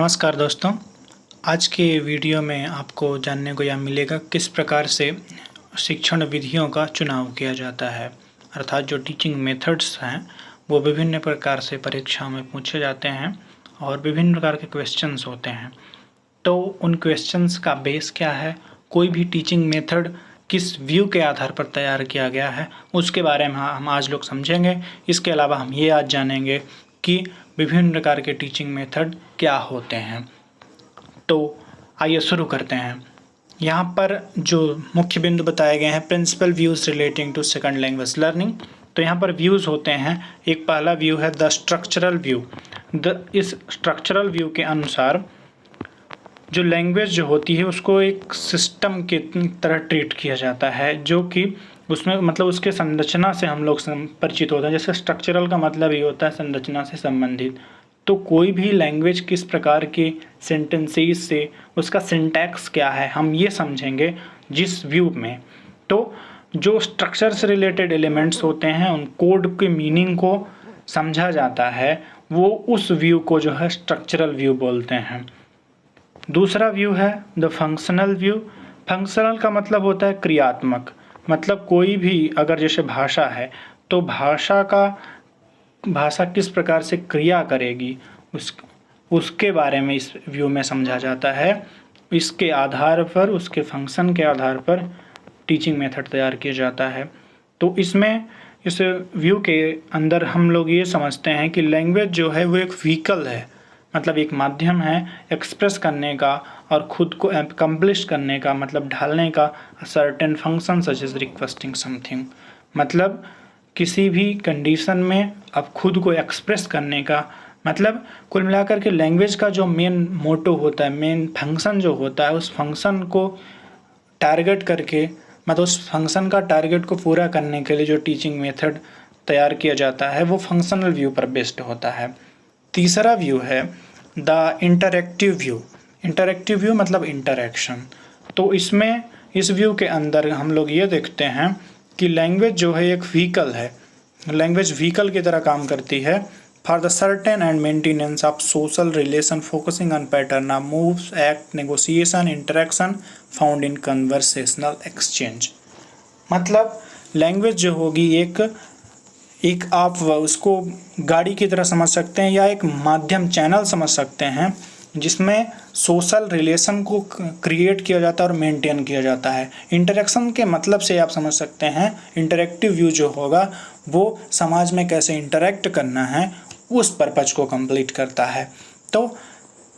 नमस्कार दोस्तों। आज के वीडियो में आपको जानने को यह मिलेगा किस प्रकार से शिक्षण विधियों का चुनाव किया जाता है, अर्थात जो टीचिंग मेथड्स हैं वो विभिन्न प्रकार से परीक्षाओं में पूछे जाते हैं और विभिन्न प्रकार के क्वेश्चंस होते हैं। तो उन क्वेश्चंस का बेस क्या है, कोई भी टीचिंग मेथड किस व्यू के आधार पर तैयार किया गया है, उसके बारे में हम आज लोग समझेंगे। इसके अलावा हम ये आज जानेंगे कि विभिन्न प्रकार के टीचिंग मेथड क्या होते हैं। तो आइए शुरू करते हैं। यहाँ पर जो मुख्य बिंदु बताए गए हैं, principal views relating to second language learning. तो यहाँ पर व्यूज़ होते हैं। एक पहला व्यू है द स्ट्रक्चरल व्यू। इस स्ट्रक्चरल व्यू के अनुसार जो लैंग्वेज जो होती है उसको एक सिस्टम के तरह ट्रीट किया जाता है, जो कि उसमें मतलब उसके संरचना से हम लोग परिचित होते हैं। जैसे स्ट्रक्चरल का मतलब ये होता है संरचना से संबंधित। तो कोई भी लैंग्वेज किस प्रकार के सेंटेंसेस से उसका सिंटैक्स क्या है, हम ये समझेंगे जिस व्यू में। तो जो स्ट्रक्चर से रिलेटेड एलिमेंट्स होते हैं, उन कोड के मीनिंग को समझा जाता है, वो उस व्यू को जो है स्ट्रक्चरल व्यू बोलते हैं। दूसरा व्यू है द फंक्शनल व्यू। फंक्शनल का मतलब होता है क्रियात्मक। मतलब कोई भी अगर जैसे भाषा है तो भाषा किस प्रकार से क्रिया करेगी उसके बारे में इस व्यू में समझा जाता है। इसके आधार पर, उसके फंक्शन के आधार पर टीचिंग मेथड तैयार किया जाता है। तो इसमें इस व्यू के अंदर हम लोग ये समझते हैं कि लैंग्वेज जो है वो एक व्हीकल है, मतलब एक माध्यम है एक्सप्रेस करने का और ख़ुद को अकम्प्लिश करने का, मतलब ढालने का certain function such as requesting something. मतलब किसी भी कंडीशन में अब खुद को एक्सप्रेस करने का, मतलब कुल मिलाकर के लैंग्वेज का जो मेन मोटो होता है, मेन फंक्शन जो होता है, उस फंक्शन को टारगेट करके, मतलब उस फंक्शन का टारगेट को पूरा करने के लिए जो टीचिंग मेथड तैयार किया जाता है वो फंक्शनल व्यू पर बेस्ड होता है। तीसरा व्यू है the interactive view. Interactive view मतलब इंटरैक्शन। तो इसमें इस व्यू के अंदर हम लोग ये देखते हैं कि लैंग्वेज जो है एक व्हीकल है। लैंग्वेज व्हीकल की तरह काम करती है for the certain and maintenance of social relation focusing on pattern of moves, act, negotiation, interaction found in conversational exchange. मतलब लैंग्वेज जो होगी एक आप उसको गाड़ी की तरह समझ सकते हैं या एक माध्यम चैनल समझ सकते हैं जिसमें सोशल रिलेशन को क्रिएट किया जाता है और मेंटेन किया जाता है। इंटरेक्शन के मतलब से आप समझ सकते हैं इंटरेक्टिव व्यू जो होगा वो समाज में कैसे इंटरेक्ट करना है उस पर्पज को कंप्लीट करता है। तो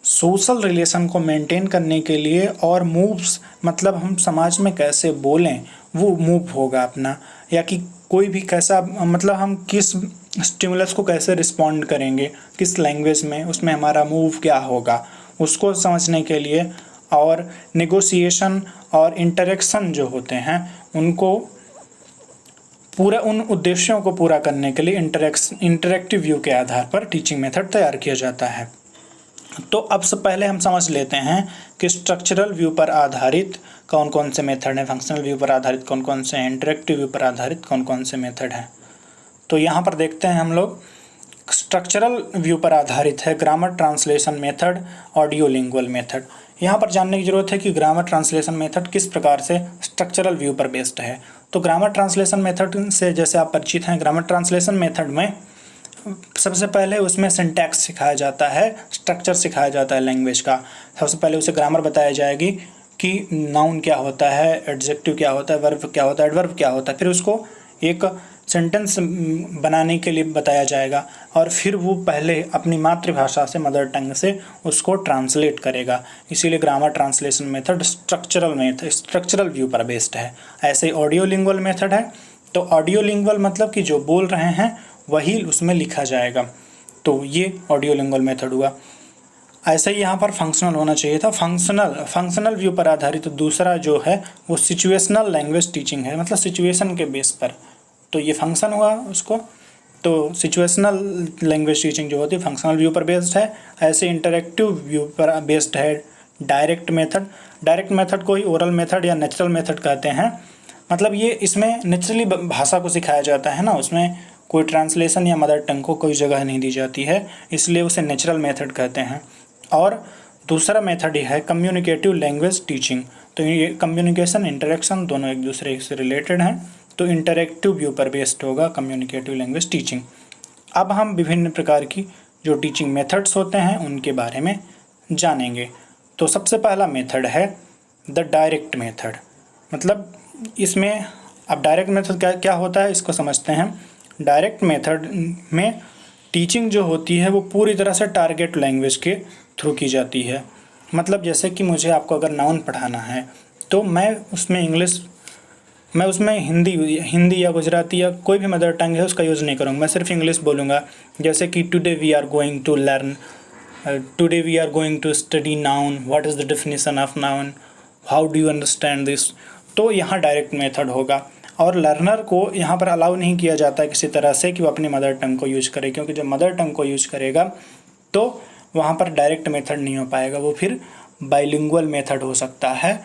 सोशल रिलेशन को मेंटेन करने के लिए और मूव्स मतलब हम समाज में कैसे बोलें वो मूव होगा अपना, या कि कोई भी कैसा मतलब हम किस स्टिमुलस को कैसे रिस्पॉन्ड करेंगे किस लैंग्वेज में, उसमें हमारा मूव क्या होगा उसको समझने के लिए, और नेगोशिएशन और इंटरेक्शन जो होते हैं उनको पूरा उन उद्देश्यों को पूरा करने के लिए इंटरेक्टिव व्यू के आधार पर टीचिंग मेथड तैयार किया जाता है। तो अब से पहले हम समझ लेते हैं कि स्ट्रक्चरल व्यू पर आधारित कौन कौन से मेथड हैं, फंक्शनल व्यू पर आधारित कौन कौन से हैं, इंटरेक्टिव व्यू पर आधारित कौन कौन से मेथड हैं। तो यहाँ पर देखते हैं हम लोग स्ट्रक्चरल व्यू पर आधारित है grammar translation method, audio lingual method. यहाँ पर जानने की ज़रूरत है कि ग्रामर ट्रांसलेशन मेथड किस प्रकार से स्ट्रक्चरल व्यू पर बेस्ड है। तो ग्रामर ट्रांसलेशन मेथड से जैसे आप परिचित हैं, ग्रामर ट्रांसलेशन मेथड में सबसे पहले उसमें सिंटैक्स सिखाया जाता है, स्ट्रक्चर सिखाया जाता है लैंग्वेज का। सबसे पहले उसे ग्रामर बताया जाएगी कि नाउन क्या होता है, एडजेक्टिव क्या होता है, वर्ब क्या होता है, एडवर्ब क्या होता है। फिर उसको एक सेंटेंस बनाने के लिए बताया जाएगा और फिर वो पहले अपनी मातृभाषा से, मदर टंग से उसको ट्रांसलेट करेगा। इसीलिए grammar translation method structural view पर बेस्ड है। ऐसे ऑडियो लिंगुअल मेथड है। तो ऑडियो लिंगुअल मतलब कि जो बोल रहे हैं वही उसमें लिखा जाएगा। तो ये ऑडियो लिंगुअल मेथड हुआ। ऐसे ही यहाँ पर फंक्शनल होना चाहिए था। फंक्शनल व्यू पर आधारित दूसरा जो है वो सिचुएशनल लैंग्वेज टीचिंग है, मतलब सिचुएशन के बेस पर। तो ये फंक्शन हुआ उसको। तो सिचुएशनल लैंग्वेज टीचिंग जो होती है फंक्शनल व्यू पर बेस्ड है। ऐसे इंटरेक्टिव व्यू पर बेस्ड है डायरेक्ट मेथड। डायरेक्ट मेथड को ही ओरल मेथड या नेचुरल मेथड कहते हैं। मतलब ये इसमें नेचुरली भाषा को सिखाया जाता है ना, उसमें कोई ट्रांसलेशन या मदर टंग को कोई जगह नहीं दी जाती है, इसलिए उसे नेचुरल मेथड कहते हैं। और दूसरा मेथड है कम्युनिकेटिव लैंग्वेज टीचिंग। तो ये कम्युनिकेशन इंटरेक्शन दोनों एक दूसरे से रिलेटेड हैं, तो इंटरेक्टिव व्यू पर बेस्ड होगा कम्युनिकेटिव लैंग्वेज टीचिंग। अब हम विभिन्न प्रकार की जो टीचिंग मेथड्स होते हैं उनके बारे में जानेंगे। तो सबसे पहला मेथड है द डायरेक्ट मेथड। मतलब इसमें अब डायरेक्ट मेथड क्या होता है इसको समझते हैं। डायरेक्ट मेथड में टीचिंग जो होती है वो पूरी तरह से टारगेट लैंग्वेज के थ्रू की जाती है। मतलब जैसे कि मुझे आपको अगर नाउन पढ़ाना है तो मैं उसमें हिंदी या गुजराती या कोई भी मदर टंग है उसका यूज़ नहीं करूँगा, मैं सिर्फ इंग्लिश बोलूँगा। जैसे कि today we are going to learn, today we are going to study noun, what is the definition of noun, how do you understand this. तो यहाँ डायरेक्ट मेथड होगा और लर्नर को यहाँ पर अलाउ नहीं किया जाता है किसी तरह से कि वो अपनी मदर टंग को यूज करे, क्योंकि जब मदर टंग को यूज करेगा तो वहाँ पर डायरेक्ट मेथड नहीं हो पाएगा, वो फिर बाइलिंगुअल मेथड हो सकता है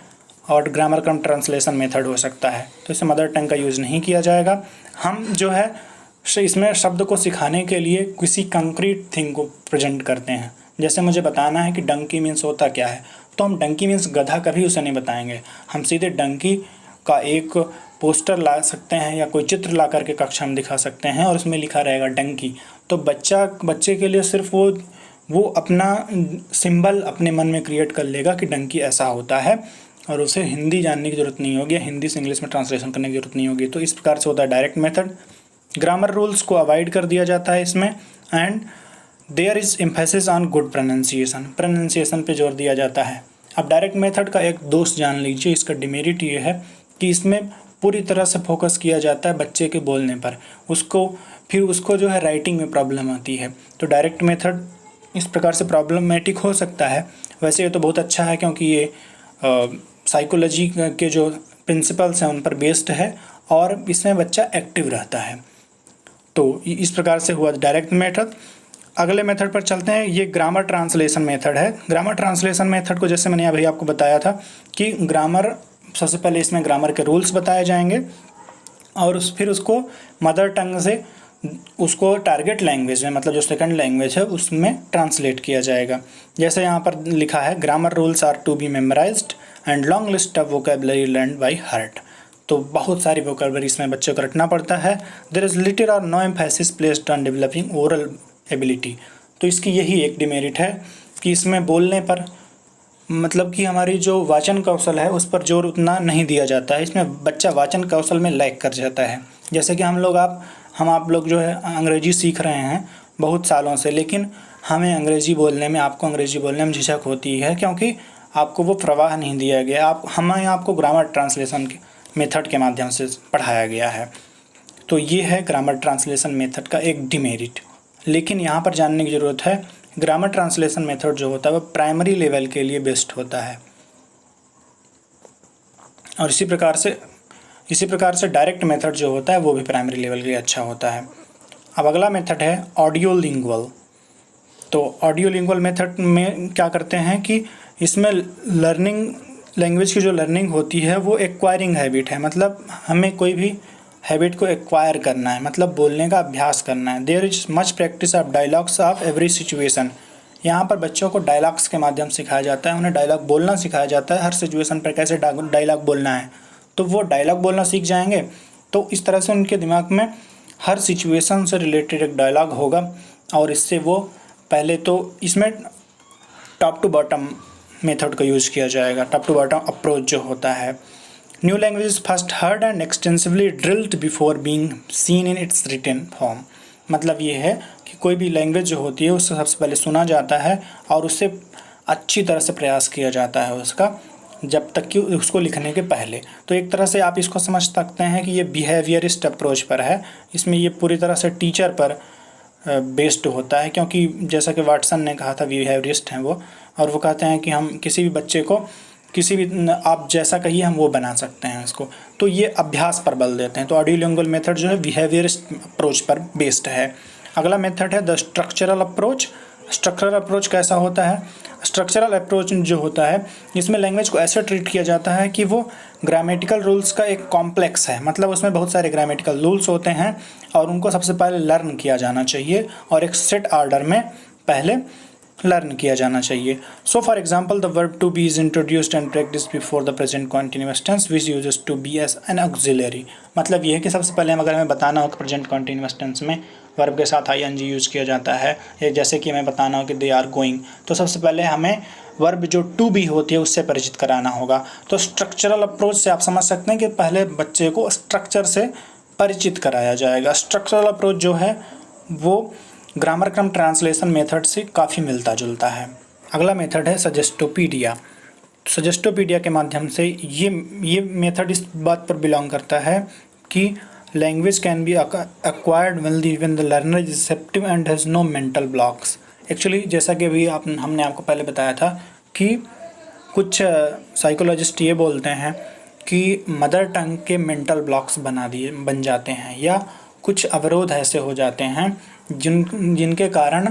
और ग्रामर कम ट्रांसलेशन मेथड हो सकता है। तो इसे मदर टंग का यूज़ नहीं किया जाएगा। हम जो है इसमें शब्द को सिखाने के लिए किसी कंक्रीट थिंग को प्रेजेंट करते हैं। जैसे मुझे बताना है कि डंकी मीन्स होता क्या है, तो हम डंकी मीन्स गधा कभी उसे नहीं बताएंगे, हम सीधे डंकी का एक पोस्टर ला सकते हैं या कोई चित्र ला करके कक्षा में दिखा सकते हैं और उसमें लिखा रहेगा डंकी। तो बच्चे के लिए सिर्फ वो अपना सिंबल अपने मन में क्रिएट कर लेगा कि डंकी ऐसा होता है और उसे हिंदी जानने की ज़रूरत नहीं होगी, हिंदी से इंग्लिश में ट्रांसलेशन करने की ज़रूरत नहीं होगी। तो इस प्रकार से होता है डायरेक्ट मेथड। ग्रामर रूल्स को अवॉइड कर दिया जाता है इसमें and there is emphasis on good pronunciation पे जोर दिया जाता है। अब डायरेक्ट मेथड का एक दोष जान लीजिए, इसका डिमेरिट ये है कि इसमें पूरी तरह से फोकस किया जाता है बच्चे के बोलने पर, उसको जो है राइटिंग में प्रॉब्लम आती है। तो डायरेक्ट मेथड इस प्रकार से प्रॉब्लमेटिक हो सकता है। वैसे ये तो बहुत अच्छा है क्योंकि ये साइकोलॉजी के जो प्रिंसिपल्स हैं उन पर बेस्ड है और इसमें बच्चा एक्टिव रहता है। तो इस प्रकार से हुआ डायरेक्ट मेथड। अगले मेथड पर चलते हैं, ये ग्रामर ट्रांसलेशन मेथड है। ग्रामर ट्रांसलेशन मेथड को जैसे मैंने अभी आपको बताया था कि सबसे पहले इसमें ग्रामर के रूल्स बताए जाएंगे और फिर उसको मदर टंग से उसको टारगेट लैंग्वेज में, मतलब जो सेकंड लैंग्वेज है उसमें ट्रांसलेट किया जाएगा। जैसे यहाँ पर लिखा है grammar rules are to be memorised and long list of vocabulary learned by heart. तो बहुत सारी वोकेबलरी इसमें बच्चों को रटना पड़ता है। There is little or no emphasis placed on developing oral ability. तो इसकी यही एक डिमेरिट है कि इसमें बोलने पर मतलब कि हमारी जो वाचन कौशल है उस पर जोर उतना नहीं दिया जाता है। इसमें बच्चा वाचन कौशल में लैग कर जाता है। जैसे कि आप लोग जो है अंग्रेजी सीख रहे हैं बहुत सालों से, लेकिन हमें आपको अंग्रेजी बोलने में झिझक होती है क्योंकि आपको वो प्रवाह नहीं दिया गया। आपको ग्रामर ट्रांसलेशन के मेथड के माध्यम से पढ़ाया गया है। तो ये है ग्रामर ट्रांसलेशन मेथड का एक डिमेरिट। लेकिन यहाँ पर जानने की ज़रूरत है, ग्रामर ट्रांसलेशन मेथड जो होता है वो प्राइमरी लेवल के लिए बेस्ट होता है और इसी प्रकार से डायरेक्ट मेथड जो होता है वो भी प्राइमरी लेवल के लिए अच्छा होता है। अब अगला मेथड है ऑडियो लिंगुअल। तो ऑडियो लिंगुअल मेथड में क्या करते हैं कि इसमें लैंग्वेज की जो लर्निंग होती है वो एक्वायरिंग हैबिट है। मतलब हमें कोई भी हैबिट को एक्वायर करना है, मतलब बोलने का अभ्यास करना है। There is much practice of dialogues of every situation. यहाँ पर बच्चों को डायलॉग्स के माध्यम सिखाया जाता है, उन्हें डायलॉग बोलना सिखाया जाता है, हर सिचुएशन पर कैसे डायलॉग बोलना है। तो वो डायलॉग बोलना सीख जाएंगे तो इस तरह से उनके दिमाग में हर सिचुएशन से रिलेटेड एक डायलॉग होगा और इससे वो पहले तो इसमें टॉप टू बॉटम मेथड का यूज़ किया जाएगा। टॉप टू बॉटम अप्रोच जो होता है। New language is first heard and extensively drilled before being seen in its written form. मतलब ये है कि कोई भी लैंग्वेज जो होती है उससे सबसे पहले सुना जाता है और उससे अच्छी तरह से प्रयास किया जाता है उसका, जब तक कि उसको लिखने के पहले। तो एक तरह से आप इसको समझ सकते हैं कि ये बिहेवियरिस्ट अप्रोच पर है। इसमें ये पूरी तरह से टीचर पर बेस्ड होता है, क्योंकि जैसा कि वाटसन ने कहा था बिहेवियरिस्ट हैं वो, और वो कहते हैं कि हम किसी भी बच्चे को आप जैसा कहिए हम वो बना सकते हैं इसको। तो ये अभ्यास पर बल देते हैं। तो ऑडियो लिंगुअल मेथड जो है बिहेवियरिस्ट अप्रोच पर बेस्ड है। अगला मेथड है the structural approach. Structural approach कैसा होता है? स्ट्रक्चरल अप्रोच जो होता है इसमें लैंग्वेज को ऐसे ट्रीट किया जाता है कि वो ग्रामेटिकल रूल्स का एक कॉम्प्लेक्स है। मतलब उसमें बहुत सारे ग्रामेटिकल रूल्स होते हैं और उनको सबसे पहले लर्न किया जाना चाहिए और एक सेट ऑर्डर में पहले लर्न किया जाना चाहिए। So for example the verb to be is introduced and practice before the present continuous tense which uses to be as an auxiliary. मतलब ये है कि सबसे पहले अगर हमें बताना हो कि प्रेजेंट कॉन्टिन्यूअस टेंस में वर्ब के साथ ing यूज़ किया जाता है, जैसे कि हमें बताना हो कि दे आर गोइंग, तो सबसे पहले हमें वर्ब जो टू बी होती है उससे परिचित कराना होगा। तो स्ट्रक्चरल अप्रोच से आप समझ सकते हैं कि पहले बच्चे को स्ट्रक्चर से परिचित कराया जाएगा। स्ट्रक्चरल अप्रोच जो है वो ग्रामर क्रम ट्रांसलेशन मेथड से काफ़ी मिलता जुलता है। अगला मेथड है सजेस्टोपीडिया। सजेस्टोपीडिया के माध्यम से ये मेथड इस बात पर बिलोंग करता है कि language can be acquired when the learner is receptive and has no mental blocks। Actually जैसा कि अभी हमने आपको पहले बताया था कि कुछ साइकोलॉजिस्ट ये बोलते हैं कि मदर टंग के मेंटल ब्लॉक्स बन जाते हैं, या कुछ अवरोध ऐसे हो जाते हैं जिनके कारण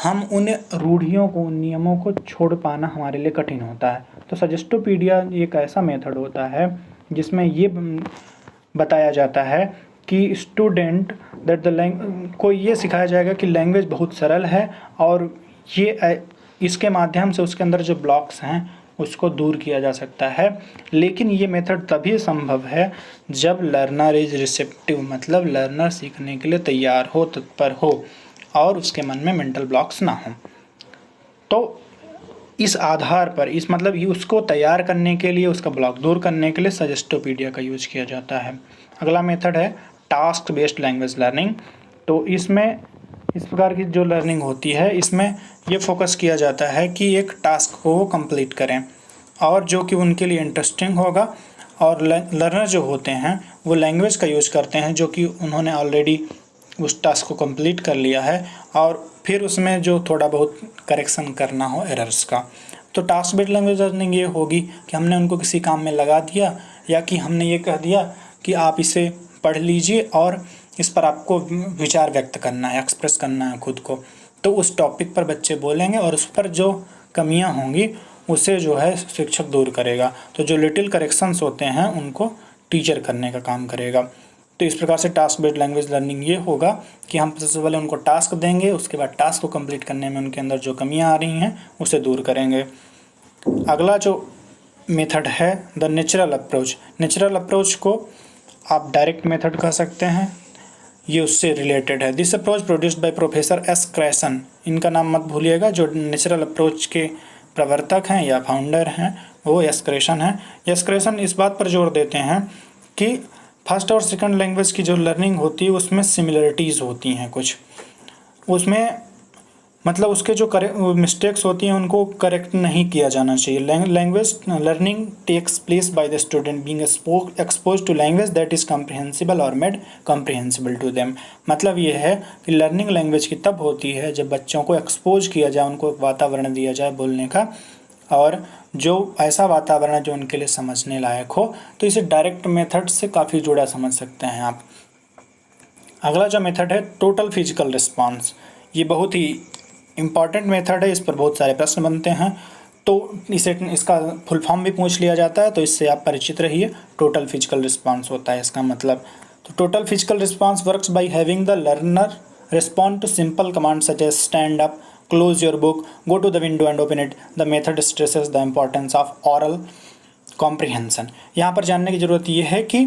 हम उन रूढ़ियों को, उन नियमों को छोड़ पाना हमारे लिए कठिन होता है। तो सजेस्टोपीडिया एक ऐसा मेथड होता है जिसमें ये बताया जाता है कि स्टूडेंट को ये सिखाया जाएगा कि लैंग्वेज बहुत सरल है और ये इसके माध्यम से उसके अंदर जो ब्लॉक्स हैं उसको दूर किया जा सकता है। लेकिन ये मेथड तभी संभव है जब लर्नर इज रिसेप्टिव, मतलब लर्नर सीखने के लिए तैयार हो, तत्पर हो और उसके मन में मेंटल ब्लॉक्स ना हो। तो इस आधार पर उसको तैयार करने के लिए, उसका ब्लॉक दूर करने के लिए सजेस्टोपीडिया का यूज किया जाता है। अगला मेथड है टास्क बेस्ड लैंग्वेज लर्निंग। तो इसमें इस प्रकार की जो लर्निंग होती है इसमें ये फोकस किया जाता है कि एक टास्क को वो कंप्लीट करें और जो कि उनके लिए इंटरेस्टिंग होगा, और लर्नर जो होते हैं वो लैंग्वेज का यूज करते हैं जो कि उन्होंने ऑलरेडी उस टास्क को कंप्लीट कर लिया है, और फिर उसमें जो थोड़ा बहुत करेक्शन करना हो एरर्स का। तो टास्क बेस्ड लैंग्वेज लर्निंग ये होगी कि हमने उनको किसी काम में लगा दिया, या कि हमने ये कह दिया कि आप इसे पढ़ लीजिए और इस पर आपको विचार व्यक्त करना है, एक्सप्रेस करना है खुद को। तो उस टॉपिक पर बच्चे बोलेंगे और उस पर जो कमियां होंगी उसे जो है शिक्षक दूर करेगा। तो जो लिटिल करेक्शंस होते हैं उनको टीचर करने का काम करेगा। तो इस प्रकार से टास्क बेस्ड लैंग्वेज लर्निंग ये होगा कि हम सबसे पहले उनको टास्क देंगे, उसके बाद टास्क को कंप्लीट करने में उनके अंदर जो कमियां आ रही हैं उसे दूर करेंगे। अगला जो मेथड है the natural approach. Natural approach को आप डायरेक्ट मेथड कह सकते हैं, ये उससे रिलेटेड है। This approach produced by professor S Krashen, इनका नाम मत भूलिएगा। जो नेचुरल अप्रोच के प्रवर्तक हैं या फाउंडर हैं वो एस क्रेसन हैं। एस क्रेसन इस बात पर जोर देते हैं कि फर्स्ट और सेकंड लैंग्वेज की जो लर्निंग होती है उसमें सिमिलरिटीज़ होती हैं कुछ, उसमें मतलब उसके जो मिस्टेक्स होती हैं उनको करेक्ट नहीं किया जाना चाहिए। Language learning takes place by the student being expose to language that is comprehensible or made comprehensible to them. मतलब ये है कि लर्निंग लैंग्वेज की तब होती है जब बच्चों को एक्सपोज किया जाए, उनको वातावरण दिया जाए बोलने का, और जो ऐसा वातावरण है जो उनके लिए समझने लायक हो। तो इसे डायरेक्ट मेथड से काफ़ी जुड़ा समझ सकते हैं आप। अगला जो मेथड है टोटल फिजिकल रिस्पॉन्स, ये बहुत ही इम्पॉर्टेंट मेथड है, इस पर बहुत सारे प्रश्न बनते हैं। तो इसका फुल फॉर्म भी पूछ लिया जाता है, तो इससे आप परिचित रहिए। टोटल फिजिकल रिस्पॉन्स होता है इसका मतलब। तो total physical response works by having the learner respond to simple command such as stand up, close your book, go to the window and open it. The method stresses the importance of oral comprehension। यहाँ पर जानने की ज़रूरत ये है कि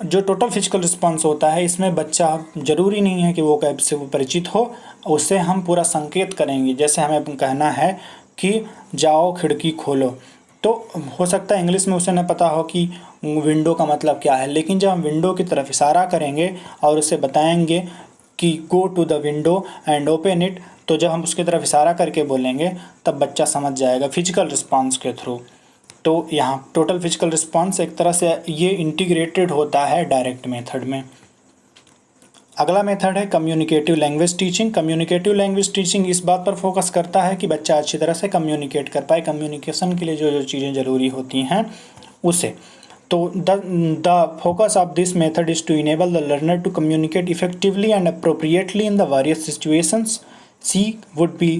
जो total physical response होता है इसमें बच्चा ज़रूरी नहीं है कि वो कैब से वो परिचित हो, उससे हम पूरा संकेत करेंगे। जैसे हमें कहना है कि जाओ खिड़की खोलो, तो हो सकता है इंग्लिश में उसे न पता हो कि विंडो का मतलब क्या है, लेकिन जब हम विंडो की तरफ इशारा करेंगे और उसे बताएंगे कि go to the window and open it, तो जब हम उसकी तरफ इशारा करके बोलेंगे तब बच्चा समझ जाएगा फिजिकल रिस्पांस के थ्रू। तो यहाँ टोटल फिजिकल रिस्पांस एक तरह से ये इंटीग्रेटेड होता है डायरेक्ट मेथड में। अगला मेथड है communicative language teaching. Communicative language teaching इस बात पर फोकस करता है कि बच्चा अच्छी तरह से कम्युनिकेट कर पाए, कम्युनिकेशन के लिए जो जो चीज़ें ज़रूरी होती हैं उसे। तो the focus of this method is to enable the learner to communicate effectively and appropriately in the various situations she would be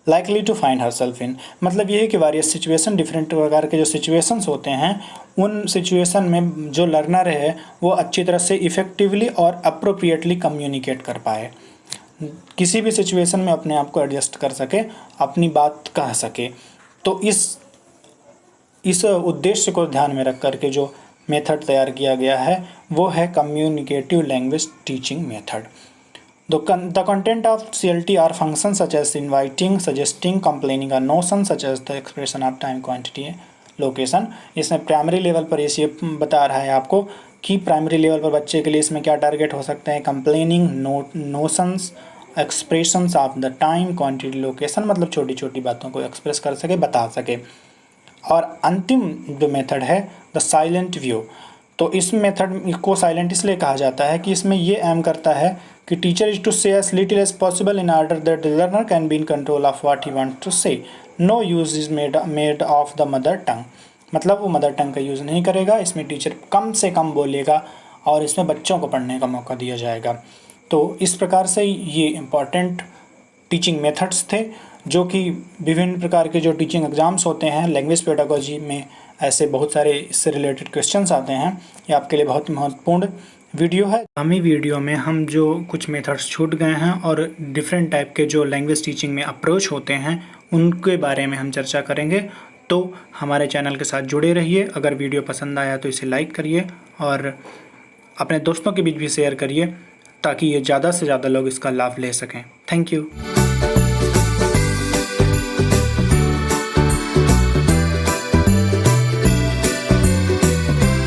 likely to find herself in। मतलब ये है कि various situation, डिफरेंट प्रकार के जो situations होते हैं उन situation में जो लर्नर है वो अच्छी तरह से इफ़ेक्टिवली और अप्रोप्रिएटली कम्युनिकेट कर पाए। किसी भी सिचुएशन में अपने आप को एडजस्ट कर सके, अपनी बात कह सके। तो इस उद्देश्य को ध्यान में रख करके जो मेथड तैयार किया गया है वो है communicative language teaching method. The content of CLT are functions such as inviting, suggesting, complaining or notions such as the expression of time, quantity, location। इसमें प्राइमरी लेवल पर ये बता रहा है आपको कि प्राइमरी लेवल पर बच्चे के लिए इसमें क्या टारगेट हो सकते हैं। Complaining, notions, expressions of the time, quantity, location, मतलब छोटी छोटी बातों को एक्सप्रेस कर सके, बता सके। और अंतिम जो मेथड है द साइलेंट व्यू। तो इस मेथड को साइलेंट इसलिए कहा जाता है कि इसमें ये एम करता है कि teacher is to say as little as possible in order that the learner can be in control of what he wants to say. No use is made of the mother tongue. मतलब वो mother tongue का use नहीं करेगा, इसमें teacher कम से कम बोलेगा और इसमें बच्चों को पढ़ने का मौका दिया जाएगा। तो इस प्रकार से ये इम्पॉर्टेंट टीचिंग मेथड्स थे जो कि विभिन्न प्रकार के जो टीचिंग एग्ज़ाम्स होते हैं लैंग्वेज पेडागोजी में, ऐसे बहुत सारे इससे रिलेटेड क्वेश्चंस आते हैं। ये आपके लिए बहुत ही महत्वपूर्ण वीडियो है। आगामी वीडियो में हम जो कुछ मेथड्स छूट गए हैं और डिफरेंट टाइप के जो लैंग्वेज टीचिंग में अप्रोच होते हैं उनके बारे में हम चर्चा करेंगे। तो हमारे चैनल के साथ जुड़े रहिए। अगर वीडियो पसंद आया तो इसे लाइक करिए और अपने दोस्तों के बीच भी शेयर करिए ताकि ये ज़्यादा से ज़्यादा लोग इसका लाभ ले सकें। Thank you.